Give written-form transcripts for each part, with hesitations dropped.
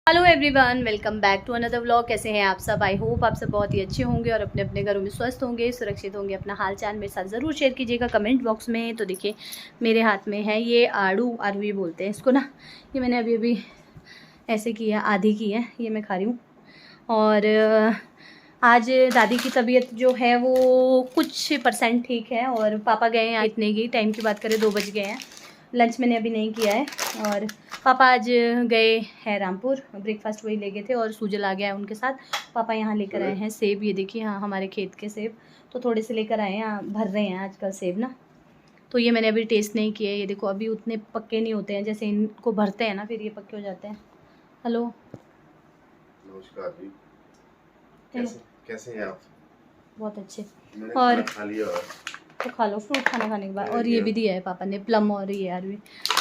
Hello everyone, welcome back to another vlog. कैसे हैं आप सब? आई होप आप सब बहुत ही अच्छे होंगे और अपने अपने घरों में स्वस्थ होंगे, सुरक्षित होंगे। अपना हाल चाल मेरे साथ ज़रूर शेयर कीजिएगा कमेंट बॉक्स में। तो देखिए मेरे हाथ में है ये आड़ू ही बोलते हैं इसको ना। ये मैंने अभी अभी ऐसे किया, आधी की है, ये मैं खा रही हूँ। और आज दादी की तबीयत जो है वो कुछ परसेंट ठीक है और पापा गए हैं। इतने की टाइम की बात करें 2 बज गए हैं। लंच मैंने अभी नहीं किया है। और पापा आज गए हैं रामपुर, ब्रेकफास्ट वही ले गए थे और सूजल आ गया है उनके साथ। पापा यहाँ लेकर आए हैं सेब, ये देखिए, हाँ हमारे खेत के सेब तो थोड़े से लेकर आए हैं। भर रहे हैं आजकल सेब ना, तो ये मैंने अभी टेस्ट नहीं किए। ये देखो अभी उतने पक्के नहीं होते हैं, जैसे इनको भरते हैं ना फिर ये पक्के हो जाते हैं। हेलो, नमस्कार जी। कैसे हैं आप? बहुत अच्छे। मैंने और खा लिया। तो खा लो फ्रूट खाना खाने के बाद। और ये भी दिया है पापा ने, प्लम और ये यार भी।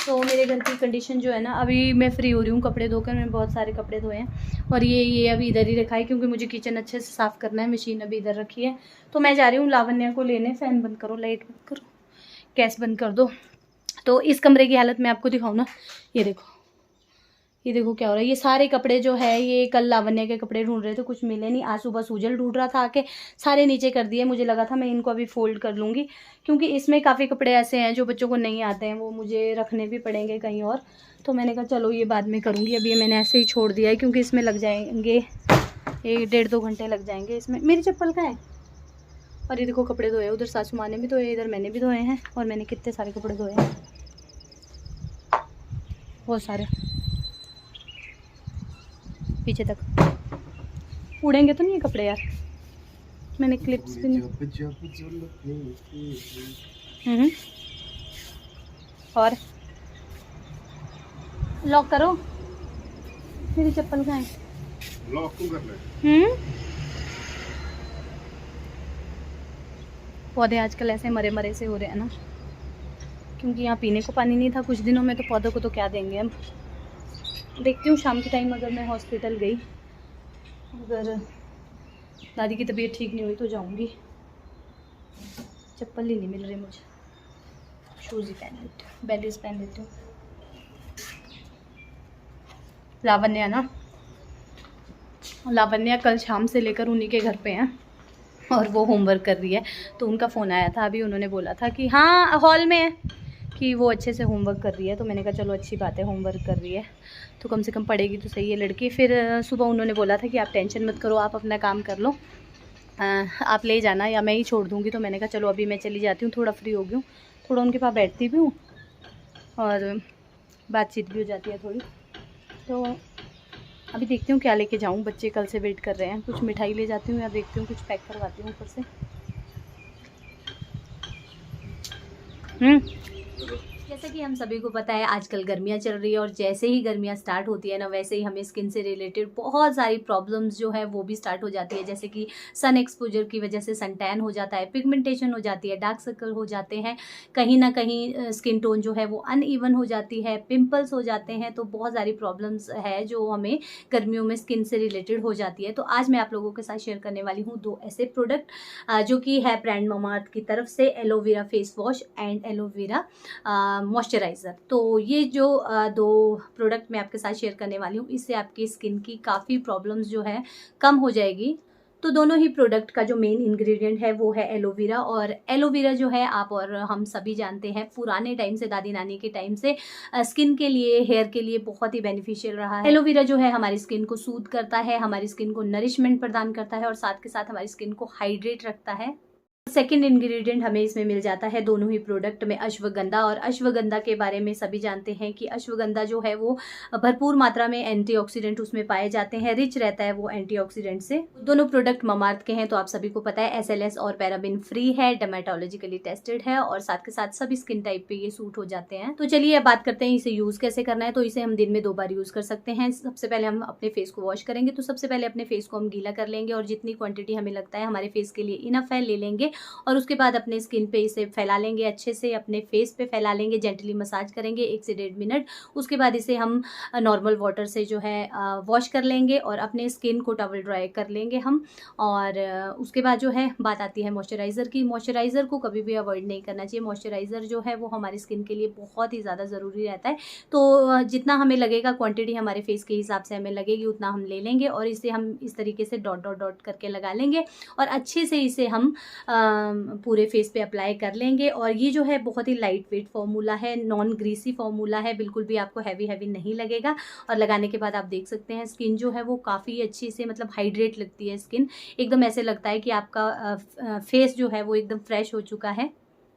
तो मेरे घर की कंडीशन जो है ना, अभी मैं फ्री हो रही हूँ कपड़े धोकर। मैंने बहुत सारे कपड़े धोए हैं और ये अभी इधर ही रखा है क्योंकि मुझे किचन अच्छे से साफ़ करना है। मशीन अभी इधर रखी है तो मैं जा रही हूँ लावण्या को लेने। फ़ैन बंद करो, लाइट बंद करो, गैस बंद कर दो। तो इस कमरे की हालत मैं आपको दिखाऊँ ना, ये देखो क्या हो रहा है। ये सारे कपड़े जो है, ये कल लावण्य के कपड़े ढूंढ रहे थे, कुछ मिले नहीं। आज सुबह सूजल ढूंढ रहा था आके, सारे नीचे कर दिए। मुझे लगा था मैं इनको अभी फोल्ड कर लूँगी क्योंकि इसमें काफ़ी कपड़े ऐसे हैं जो बच्चों को नहीं आते हैं, वो मुझे रखने भी पड़ेंगे कहीं और। तो मैंने कहा चलो ये बाद में करूँगी। अभी ये मैंने ऐसे ही छोड़ दिया है क्योंकि इसमें लग जाएंगे 1-1.5-2 घंटे लग जाएंगे इसमें। मेरी चप्पल का है। और ये देखो कपड़े धोए, उधर सासू माँ ने भी धोए, इधर मैंने भी धोए हैं। और मैंने कितने सारे कपड़े धोए हैं, बहुत सारे, पीछे तक। उड़ेंगे तो नहीं ये कपड़े यार। मैंने क्लिप्स भी नहीं। और लॉक करो, मेरी चप्पल कहाँ है? लॉक क्यों करना है? पौधे आजकल ऐसे मरे मरे से हो रहे हैं ना, क्योंकि यहाँ पीने को पानी नहीं था कुछ दिनों में, तो पौधों को तो क्या देंगे हम। देखती हूँ शाम के टाइम अगर मैं हॉस्पिटल गई, अगर दादी की तबीयत ठीक नहीं हुई तो जाऊँगी। चप्पल ही नहीं मिल रही मुझे, शूज़ ही पहन लेती हूँ, बैलीज पहन लेती हूँ। लावण्या कल शाम से लेकर उन्हीं के घर पे हैं और वो होमवर्क कर रही है। तो उनका फ़ोन आया था अभी, उन्होंने बोला था कि हाँ हॉल में है, कि वो अच्छे से होमवर्क कर रही है। तो मैंने कहा चलो अच्छी बात है, होमवर्क कर रही है तो कम से कम पढ़ेगी तो सही है लड़की। फिर सुबह उन्होंने बोला था कि आप टेंशन मत करो, आप अपना काम कर लो, आप ले जाना या मैं ही छोड़ दूँगी। तो मैंने कहा चलो अभी मैं चली जाती हूँ, थोड़ा फ्री हो गई हूँ, थोड़ा उनके पास बैठती भी हूँ और बातचीत भी हो जाती है थोड़ी। तो अभी देखती हूँ क्या लेके जाऊँ, बच्चे कल से वेट कर रहे हैं। कुछ मिठाई ले जाती हूँ या देखती हूँ कुछ पैक करवाती हूँ ऊपर से। जैसे कि हम सभी को पता है आजकल गर्मियाँ चल रही है और जैसे ही गर्मियाँ स्टार्ट होती है ना, वैसे ही हमें स्किन से रिलेटेड बहुत सारी प्रॉब्लम्स जो है वो भी स्टार्ट हो जाती है। जैसे कि सन एक्सपोजर की वजह से सन टैन हो जाता है, पिगमेंटेशन हो जाती है, डार्क सर्कल हो जाते हैं, कहीं ना कहीं स्किन टोन जो है वो अनइवन हो जाती है, पिंपल्स हो जाते हैं। तो बहुत सारी प्रॉब्लम्स है जो हमें गर्मियों में स्किन से रिलेटेड हो जाती है। तो आज मैं आप लोगों के साथ शेयर करने वाली हूँ 2 ऐसे प्रोडक्ट जो कि है ब्रांड ममाअर्थ की तरफ से, aloe vera face wash and aloe vera moisturiser. तो ये जो 2 प्रोडक्ट मैं आपके साथ शेयर करने वाली हूँ, इससे आपकी स्किन की काफ़ी प्रॉब्लम्स जो है कम हो जाएगी। तो दोनों ही प्रोडक्ट का जो मेन इंग्रेडिएंट है वो है एलोवेरा। और एलोवेरा जो है आप और हम सभी जानते हैं, पुराने टाइम से, दादी नानी के टाइम से स्किन के लिए, हेयर के लिए बहुत ही बेनिफिशियल रहा है। एलोवेरा जो है हमारी स्किन को सूद करता है, हमारी स्किन को नरिशमेंट प्रदान करता है और साथ के साथ हमारी स्किन को हाइड्रेट रखता है। सेकेंड इंग्रेडिएंट हमें इसमें मिल जाता है दोनों ही प्रोडक्ट में, अश्वगंधा। और अश्वगंधा के बारे में सभी जानते हैं कि अश्वगंधा जो है वो भरपूर मात्रा में एंटीऑक्सीडेंट उसमें पाए जाते हैं, रिच रहता है वो एंटीऑक्सीडेंट से। दोनों प्रोडक्ट ममाअर्थ के हैं तो आप सभी को पता है SLS और पैराबिन फ्री है, डर्मेटोलॉजिकली टेस्टेड है और साथ के साथ सभी स्किन टाइप पे ये सूट हो जाते हैं। तो चलिए अब बात करते हैं इसे यूज कैसे करना है। तो इसे हम दिन में 2 बार यूज कर सकते हैं। सबसे पहले हम अपने फेस को वॉश करेंगे, तो सबसे पहले अपने फेस को हम गीला कर लेंगे और जितनी क्वांटिटी हमें लगता है हमारे फेस के लिए इनफ है ले लेंगे। और उसके बाद अपने स्किन पे इसे फैला लेंगे अच्छे से, अपने फेस पे फैला लेंगे, जेंटली मसाज करेंगे 1 से 1.5 मिनट। उसके बाद इसे हम नॉर्मल वाटर से जो है वॉश कर लेंगे और अपने स्किन को टॉवल ड्राई कर लेंगे हम। और उसके बाद जो है बात आती है मॉइस्चराइज़र की। मॉइस्चराइज़र को कभी भी अवॉइड नहीं करना चाहिए। मॉइस्चराइज़र जो है वो हमारी स्किन के लिए बहुत ही ज़्यादा ज़रूरी रहता है। तो जितना हमें लगेगा, क्वांटिटी हमारे फेस के हिसाब से हमें लगेगी उतना हम ले लेंगे और इसे हम इस तरीके से डॉट डॉट डॉट करके लगा लेंगे और अच्छे से इसे हम पूरे फेस पे अप्लाई कर लेंगे। और ये जो है बहुत ही लाइट वेट फार्मूला है, नॉन ग्रीसी फार्मूला है, बिल्कुल भी आपको हैवी हैवी नहीं लगेगा। और लगाने के बाद आप देख सकते हैं स्किन जो है वो काफ़ी अच्छी से मतलब हाइड्रेट लगती है स्किन, एकदम ऐसे लगता है कि आपका फेस जो है वो एकदम फ्रेश हो चुका है।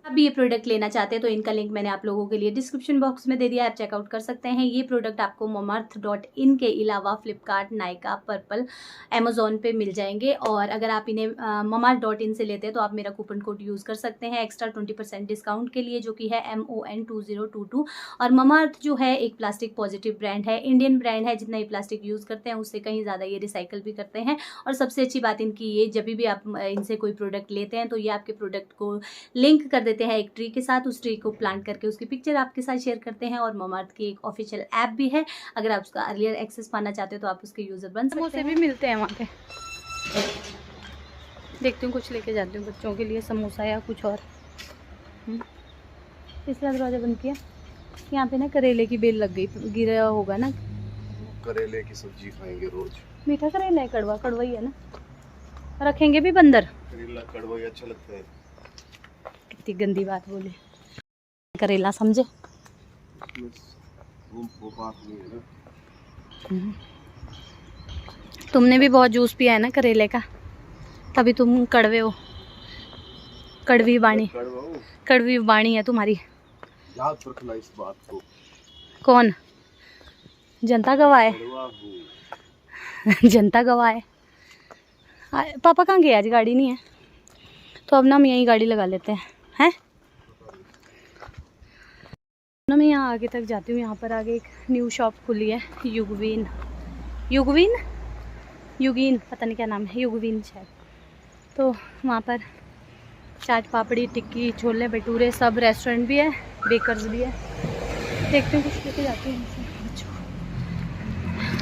आप भी ये प्रोडक्ट लेना चाहते हैं तो इनका लिंक मैंने आप लोगों के लिए डिस्क्रिप्शन बॉक्स में दे दिया है, आप चेकआउट कर सकते हैं। ये प्रोडक्ट आपको mamaearth.in के अलावा फ्लिपकार्ट, नायका, पर्पल, अमेजोन पे मिल जाएंगे। और अगर आप इन्हें mamaearth.in से लेते हैं तो आप मेरा कूपन कोड यूज़ कर सकते हैं एक्स्ट्रा 20% डिस्काउंट के लिए, जो कि है MON2022। और ममाअर्थ जो है एक प्लास्टिक पॉजिटिव ब्रांड है, इंडियन ब्रांड है। जितना ये प्लास्टिक यूज़ करते हैं उससे कहीं ज़्यादा ये रिसाइकल भी करते हैं। और सबसे अच्छी बात इनकी ये, जब भी आप इनसे कोई प्रोडक्ट लेते हैं तो ये आपके प्रोडक्ट को लिंक कर देते हैं एक ट्री के साथ, उस ट्री को प्लांट करके उसकी पिक्चर आपके साथ शेयर करते हैं। और ममाअर्थ की एक ऑफिशियल ऐप भी है, अगर आप उसका अर्लियर एक्सेस पाना चाहते हो तो आप उसके यूज़र बन सकते हैं। समोसे भी मिलते हैं वहाँ पे, देखती हूँ कुछ लेके जाती हूँ बच्चों के लिए, समोसा या कुछ और। इसलिए दरवाजा बंद किया। यहाँ पे ना करेले की बेल लग गई, गिरा होगा ना। करेले की सब्जी खाएंगे रोज। मीठा करेला है, कड़वा कड़वा ही है ना, रखेंगे भी बंदर। करेला कड़वा ही अच्छा लगता है। कितनी गंदी बात बोली, करेला समझे। वो बात नहीं है ना। तुमने भी बहुत जूस पिया है ना करेले का, तभी तुम कड़वे हो। कड़वी बाणी, कड़वी बाणी है तुम्हारी। याद रखना इस बात को। कौन? जनता गवाह है। जनता गवाह है। पापा कहाँ गए आज? गाड़ी नहीं है तो अब ना हम यहीं गाड़ी लगा लेते हैं। ना मैं यहाँ आगे तक जाती हूँ। यहाँ पर आगे एक न्यू शॉप खुली है, युगवीन, युगवीन, युगीन, पता नहीं क्या नाम है, युगवीन शायद। तो वहाँ पर चाट पापड़ी, टिक्की, छोले भटूरे, सब रेस्टोरेंट भी है, बेकर्स भी है। देखते हैं कुछ लेके जाती हूँ,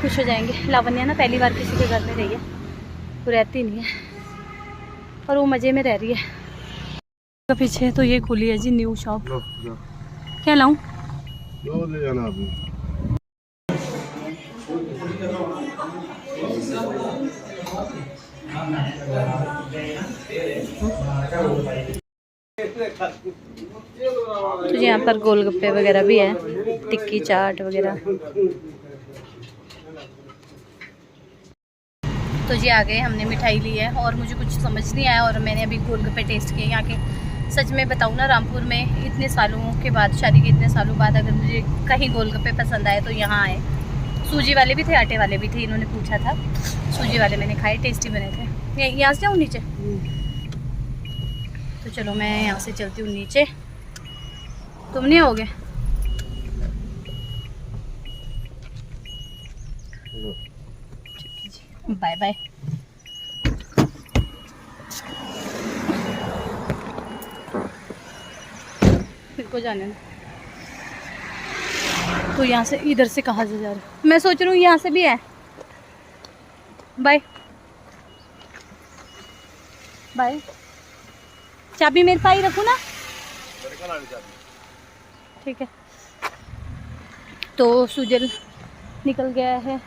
खुश हो जाएंगे। लावण्या ना पहली बार किसी के घर में रही है, वो रहती नहीं है और वो मज़े में रह रही है। पीछे तो ये खुली है जी न्यू शॉप। क्या लाऊं? ले जाना अभी। तो यहाँ पर गोलगप्पे वगैरह भी है, टिक्की, चाट वगैरह। तो जी आ गए, हमने मिठाई ली है और मुझे कुछ समझ नहीं आया और मैंने अभी गोलगप्पे टेस्ट किए यहाँ के। सच में बताऊँ ना, रामपुर में इतने सालों के बाद, शादी के इतने सालों बाद अगर मुझे कहीं गोलगप्पे पसंद आए तो यहाँ आए। सूजी वाले भी थे, आटे वाले भी थे, इन्होंने पूछा था। सूजी वाले मैंने खाए, टेस्टी बने थे। यहाँ से जाऊँ नीचे? तो चलो मैं यहाँ से चलती हूँ नीचे, तुम नहीं आओगे? Bye bye. मेरे को जाने दो। तो यहाँ से, इधर से कहाँ से जा रहे? मैं सोच रही हूँ यहाँ से भी है। Bye bye. चाबी मेरे पास ही रखूँ ना? ठीक है। तो सुजल निकल गया है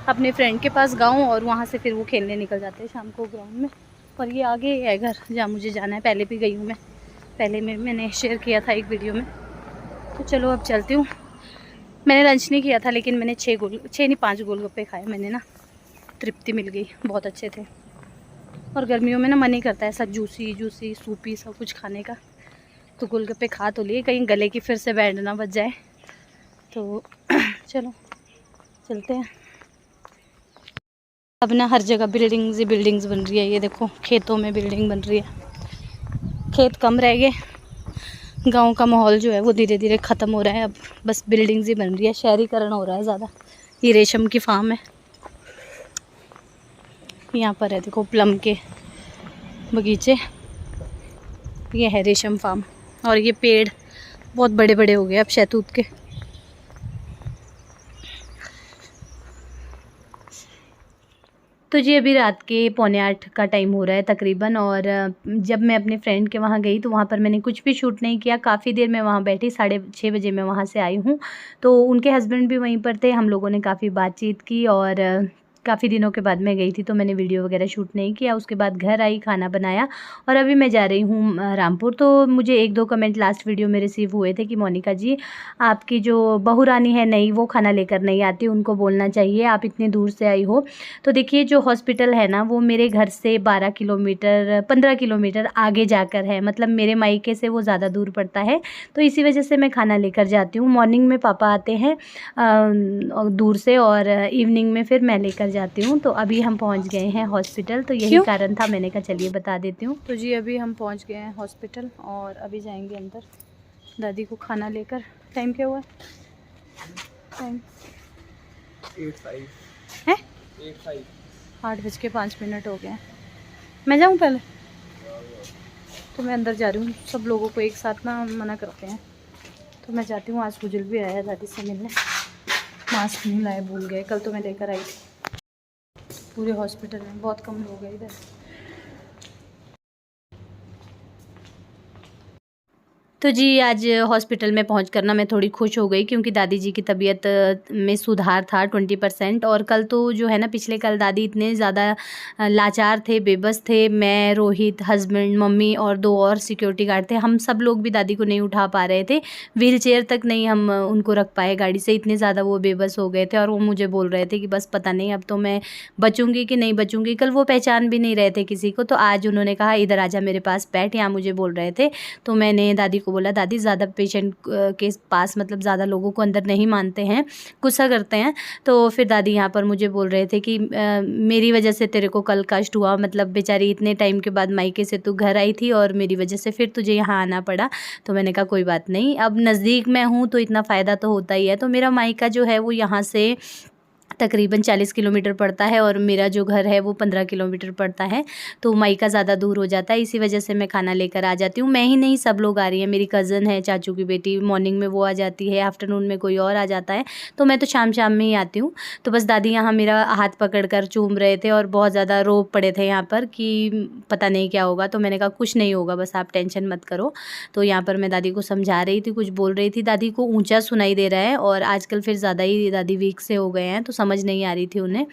अपने फ्रेंड के पास गांव, और वहाँ से फिर वो खेलने निकल जाते हैं शाम को ग्राउंड में। और ये आगे है घर जहाँ मुझे जाना है, पहले भी गई हूँ मैं, पहले मैंने शेयर किया था एक वीडियो में। तो चलो अब चलती हूँ। मैंने लंच नहीं किया था लेकिन मैंने 5 गोलगप्पे खाए मैंने ना, तृप्ति मिल गई, बहुत अच्छे थे। और गर्मियों में ना मन ही करता है सब जूसी सूपी सब कुछ खाने का। तो गोलगप्पे खा तो लिए, कहीं गले की फिर से बैंड ना बच जाए। तो चलो चलते हैं। अब ना हर जगह बिल्डिंग्स ही बिल्डिंग्स बन रही है। ये देखो खेतों में बिल्डिंग बन रही है, खेत कम रह गए। गांव का माहौल जो है वो धीरे धीरे ख़त्म हो रहा है, अब बस बिल्डिंग्स ही बन रही है, शहरीकरण हो रहा है ज़्यादा। ये रेशम की फार्म है, यहाँ पर है देखो प्लम के बगीचे। ये है रेशम फार्म और ये पेड़ बहुत बड़े बड़े हो गए अब शहतूत के। तो जी अभी रात के 7:45 का टाइम हो रहा है तकरीबन, और जब मैं अपने फ्रेंड के वहाँ गई तो वहाँ पर मैंने कुछ भी शूट नहीं किया। काफ़ी देर मैं वहाँ बैठी, 6:30 बजे मैं वहाँ से आई हूँ। तो उनके हस्बैंड भी वहीं पर थे, हम लोगों ने काफ़ी बातचीत की और काफ़ी दिनों के बाद मैं गई थी तो मैंने वीडियो वगैरह शूट नहीं किया। उसके बाद घर आई, खाना बनाया और अभी मैं जा रही हूँ रामपुर। तो मुझे 1-2 कमेंट लास्ट वीडियो में रिसीव हुए थे कि मोनिका जी आपकी जो बहू रानी है नई, वो खाना लेकर नहीं आती, उनको बोलना चाहिए, आप इतनी दूर से आई हो। तो देखिए जो हॉस्पिटल है ना वो मेरे घर से 15 किलोमीटर आगे जाकर है, मतलब मेरे मायके से वो ज़्यादा दूर पड़ता है। तो इसी वजह से मैं खाना लेकर जाती हूँ। मॉर्निंग में पापा आते हैं दूर से और इवनिंग में फिर मैं लेकर जाती हूँ। तो अभी हम पहुँच गए हैं हॉस्पिटल, तो यही कारण था, मैंने कहा चलिए बता देती हूँ। तो जी अभी हम पहुँच गए हैं हॉस्पिटल और अभी जाएंगे अंदर दादी को खाना लेकर। टाइम क्या हुआ है? टाइम 8:05 है 8:05 8:05 हो गए हैं। मैं जाऊँ पहले? तो मैं अंदर जा रही हूँ, सब लोगों को एक साथ ना मना करते हैं तो मैं जाती हूँ। आज फुजल भी आया दादी से मिलने, मास्क नहीं लाए, भूल गए, कल तो मैं लेकर आई थी। पूरे हॉस्पिटल में बहुत कम लोग हैं इधर। तो जी आज हॉस्पिटल में पहुंचकर ना मैं थोड़ी खुश हो गई क्योंकि दादी जी की तबीयत में सुधार था 20%। और कल तो जो है ना, पिछले कल दादी इतने ज़्यादा लाचार थे, बेबस थे। मैं, रोहित, हस्बैंड, मम्मी और 2 और सिक्योरिटी गार्ड थे, हम सब लोग भी दादी को नहीं उठा पा रहे थे, व्हील चेयर तक नहीं हम उनको रख पाए गाड़ी से, इतने ज़्यादा वो बेबस हो गए थे। और वो मुझे बोल रहे थे कि बस पता नहीं अब तो मैं बचूँगी कि नहीं बचूँगी। कल वो पहचान भी नहीं रहे थे किसी को, तो आज उन्होंने कहा इधर आजा मेरे पास बैठ, यहाँ मुझे बोल रहे थे। तो मैंने दादी को बोला दादी ज़्यादा पेशेंट के पास, मतलब ज़्यादा लोगों को अंदर नहीं मानते हैं, गुस्सा करते हैं। तो फिर दादी यहाँ पर मुझे बोल रहे थे कि मेरी वजह से तेरे को कल कष्ट हुआ, मतलब बेचारी इतने टाइम के बाद मायके से तू घर आई थी और मेरी वजह से फिर तुझे यहाँ आना पड़ा। तो मैंने कहा कोई बात नहीं, अब नज़दीक में हूँ तो इतना फ़ायदा तो होता ही है। तो मेरा मायका जो है वो यहाँ से तकरीबन 40 किलोमीटर पड़ता है और मेरा जो घर है वो 15 किलोमीटर पड़ता है, तो मायका ज़्यादा दूर हो जाता है। इसी वजह से मैं खाना लेकर आ जाती हूँ। मैं ही नहीं, सब लोग आ रही हैं, मेरी कज़न है, चाचू की बेटी, मॉर्निंग में वो आ जाती है, आफ्टरनून में कोई और आ जाता है, तो मैं तो शाम शाम में ही आती हूँ। तो बस दादी यहाँ मेरा हाथ पकड़ कर चूम रहे थे और बहुत ज़्यादा रो पड़े थे यहाँ पर कि पता नहीं क्या होगा। तो मैंने कहा कुछ नहीं होगा, बस आप टेंशन मत करो। तो यहाँ पर मैं दादी को समझा रही थी, कुछ बोल रही थी। दादी को ऊँचा सुनाई दे रहा है और आजकल फिर ज़्यादा ही दादी वीक से हो गए हैं, तो समझ नहीं आ रही थी उन्हें।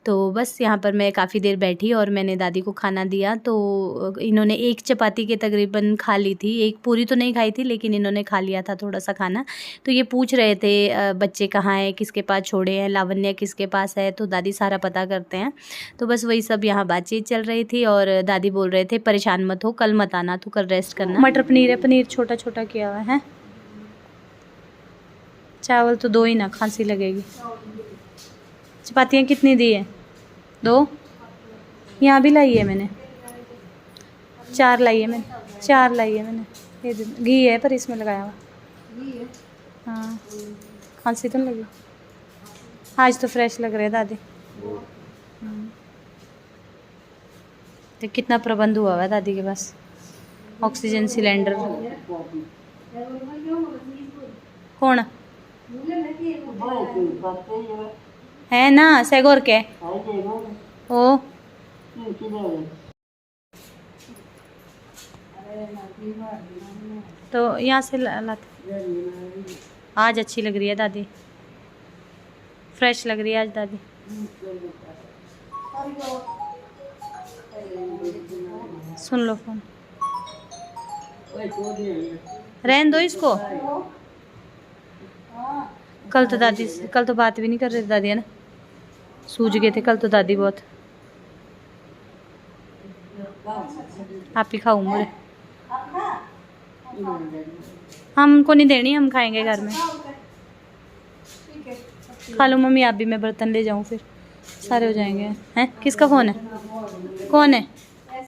तो बस यहाँ पर मैं काफ़ी देर बैठी और मैंने दादी को खाना दिया। तो इन्होंने 1 चपाती के तकरीबन खा ली थी, 1 पूरी तो नहीं खाई थी लेकिन इन्होंने खा लिया था थोड़ा सा खाना। तो ये पूछ रहे थे बच्चे कहाँ हैं, किसके पास छोड़े हैं, लावण्या किसके पास है, तो दादी सारा पता करते हैं। तो बस वही सब यहाँ बातचीत चल रही थी और दादी बोल रहे थे परेशान मत हो, कल मत आना, तो कल रेस्ट करना। मटर पनीर है, पनीर छोटा छोटा किया हुआ है। चावल तो 2 ही ना, खांसी लगेगी। चपातियाँ कितनी दी है? 2 यहाँ भी लाई है मैंने, 4 लाई है मैंने, 4 लाई है मैंने। ये घी है पर इसमें लगाया हुआ। हाँ, खांसी तो नहीं लगी आज? तो फ्रेश लग रहे हैं दादी। तो कितना प्रबंध हुआ है दादी के पास, ऑक्सीजन सिलेंडर। कौन है ना सेगोर के ओ तो यहाँ से लाते। आज अच्छी लग रही है दादी, फ्रेश लग रही है आज दादी। सुन लो फोन, रहने दो इसको। कल तो दादी, कल तो बात भी नहीं कर रही थी दादी, है ना, सूझ गए थे कल तो दादी बहुत। आप ही खाऊं मुझे, हमको नहीं देनी, हम खाएंगे घर में। खा लो मम्मी आप भी, मैं बर्तन ले जाऊं फिर सारे हो जाएंगे। हैं किसका फ़ोन है? कौन है?